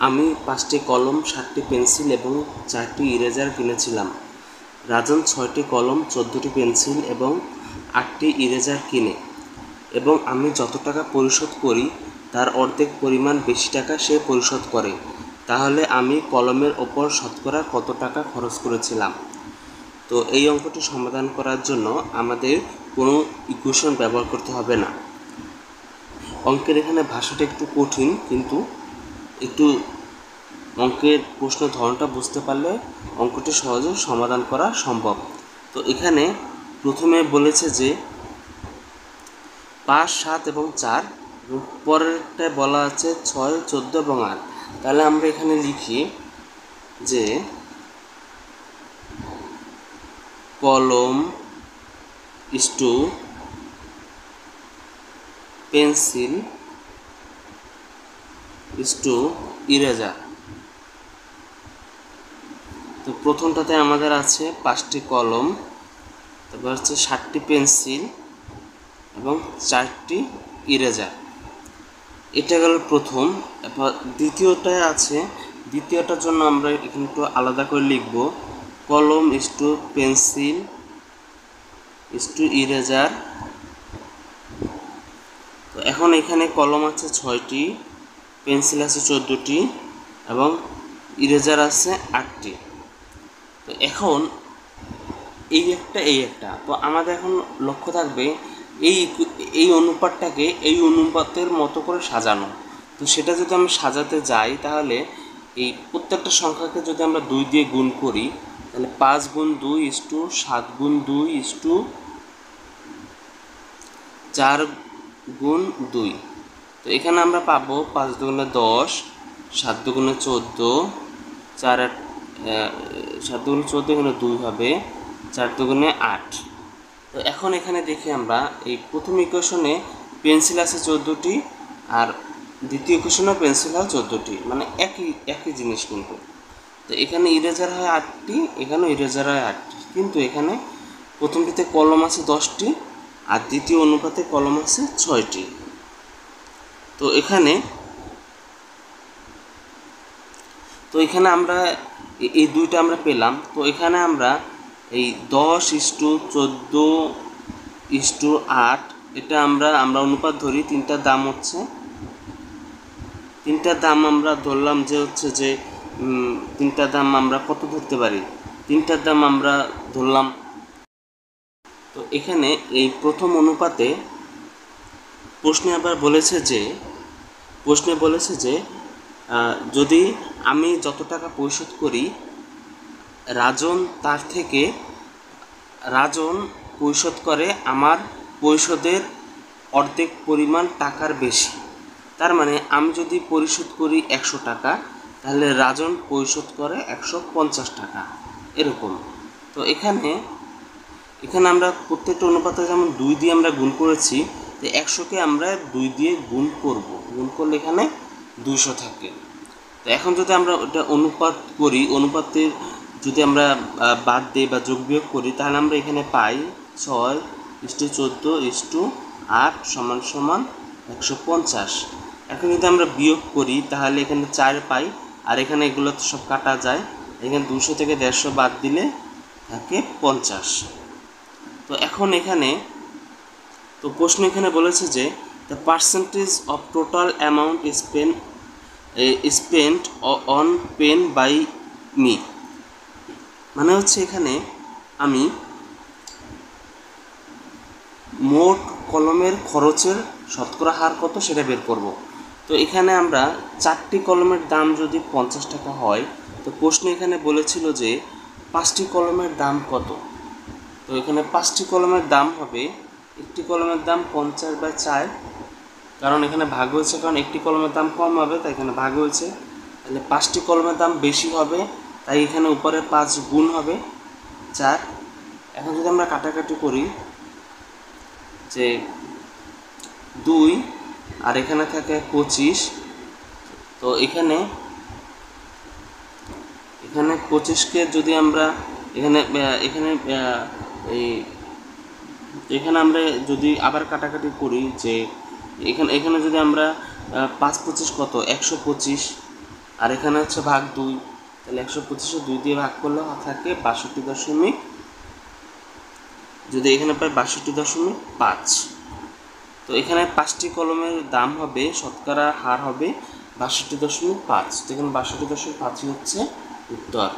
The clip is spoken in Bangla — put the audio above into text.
আমি 5টি কলম, 7টি পেন্সিল এবং 4টি ইরেজার কিনেছিলাম। রাজন 6টি কলম, 14টি পেন্সিল এবং 8টি ইরেজার কিনে এবং আমি যত টাকা পরিশোধ করি তার অর্ধেক পরিমাণ বেশি টাকা সে পরিশোধ করে। তাহলে আমি কলমের ওপর শতকরা কত টাকা খরচ করেছিলাম? তো এই অঙ্কটি সমাধান করার জন্য আমাদের কোনো ইকুয়েশন ব্যবহার করতে হবে না। অঙ্কের এখানে ভাষাটা একটু কঠিন, কিন্তু একটু অঙ্কের প্রশ্নের ধরনটা বুঝতে পারলে অঙ্কটি সহজে সমাধান করা সম্ভব। তো এখানে প্রথমে বলেছে যে 5, 7 এবং 4, পরেরটায় বলা আছে 6, 14 এবং 8। তাহলে আমরা এখানে লিখি যে কলম ইস্টু পেন্সিল ইস্টু ইরেজার। তো প্রথমটাতে আমাদের আছে 5টি কলম, তারপর হচ্ছে 7টি পেন্সিল এবং 4টি ইরেজার। এটা গেল প্রথম। এরপর দ্বিতীয়টায় আছে, দ্বিতীয়টার জন্য আমরা এখানে একটু আলাদা করে লিখব কলম ইস্টু পেন্সিল ইস্টু ইরেজার। তো এখন এখানে কলম আছে 6টি, পেন্সিল আছে 14টি এবং ইরেজার আছে 8টি। তো এখন এই একটা, তো আমাদের এখন লক্ষ্য থাকবে এই অনুপাতটাকে এই অনুপাতের মতো করে সাজানো। তো সেটা যদি আমরা সাজাতে যাই তাহলে এই প্রত্যেকটা সংখ্যাকে যদি আমরা 2 দিয়ে গুণ করি তাহলে 5 গুণ 2 ইস্টু 7 গুণ 2 ইস্টু 4 গুণ 2। তো এখানে আমরা পাবো 5 দুগুণে 10, 7 দুগুণে 14, 7 দুগুণে 14, এখানে 2 হবে, 4 দুগুণে 8। তো এখন এখানে দেখি আমরা এই প্রথম ইকুয়েশনে পেন্সিল আছে 14টি আর দ্বিতীয় ইকুয়েশনে পেন্সিল হয় 14টি, মানে একই জিনিস কিন্তু। তো এখানে ইরেজার হয় 8টি, এখানেও ইরেজার হয় 8টি, কিন্তু এখানে প্রথমটিতে কলম আছে 10টি আর দ্বিতীয় অনুপাতে কলম আছে 6টি। তো এখানে আমরা এই দুইটা আমরা পেলাম। তো এখানে আমরা এই 10 ইস্টু 14 ইস্টু 8 এটা আমরা অনুপাত ধরি। তিনটার দাম আমরা ধরলাম যে হচ্ছে যে তিনটার দাম আমরা কত ধরতে পারি, তিনটার দাম আমরা ধরলাম। তো এখানে এই প্রথম অনুপাতে প্রশ্নে বলেছে যে যদি আমি যত টাকা পরিশোধ করি রাজন পরিশোধ করে আমার পরিশোধের অর্ধেক পরিমাণ টাকার বেশি। তার মানে আমি যদি পরিশোধ করি 100 টাকা তাহলে রাজন পরিশোধ করে 150 টাকা, এরকম। তো এখানে আমরা প্রত্যেকটা অনুপাতে যেমন 2 দিয়ে আমরা গুণ করেছি, তো 100কে আমরা 2 দিয়ে গুণ করলে এখানে 200 থাকে। তো এখন যদি আমরা ওটা অনুপাত করি, অনুপাতের যদি আমরা বাদ দিই বা যোগ বিয়োগ করি তাহলে আমরা এখানে পাই 6 ইস্টু 14 ইস্টু 8 সমান সমান 150। এখন যদি আমরা বিয়োগ করি তাহলে এখানে 4 পাই, আর এখানে এগুলো তো সব কাটা যায়, এখানে 200 থেকে 150 বাদ দিলে থাকে 50। তো এখন এখানে প্রশ্ন এখানে বলেছে যে the percentage of total amount spent on pen by me, মানে হচ্ছে এখানে আমি মোট কলমের খরচের শতকরা হার কত সেটা বের করব। তো এখানে আমরা 4টি কলমের দাম যদি 50 টাকা হয়, তো প্রশ্ন এখানে বলেছিল যে 5টি কলমের দাম কত। তো এখানে 5টি কলমের দাম হবে, একটি কলমের দাম 50/4, কারণ এখানে ভাগ হয়েছে, কারণ একটি কলমের দাম কম হবে তাই এখানে ভাগ হয়েছে। তাহলে 5টি কলমের দাম বেশি হবে তাই এখানে উপরে 5 গুণ হবে 4। এখন যদি আমরা কাটাকাটি করি যে 2 আর এখানে থাকে 25, তো এখানে 25কে যদি আমরা এখানে আমরা যদি আবার কাটাকাটি করি যে এখানে যদি আমরা 5 25 কত 125, আর এখানে হচ্ছে ভাগ 2, তাহলে 125 2 দিয়ে ভাগ করলে থাকে 62 যদি এখানে পাই 62.5। তো এখানে 5টি কলমের দাম হবে, শতকরা হার হবে 62.5, তো এখানে 62.5 হচ্ছে উত্তর।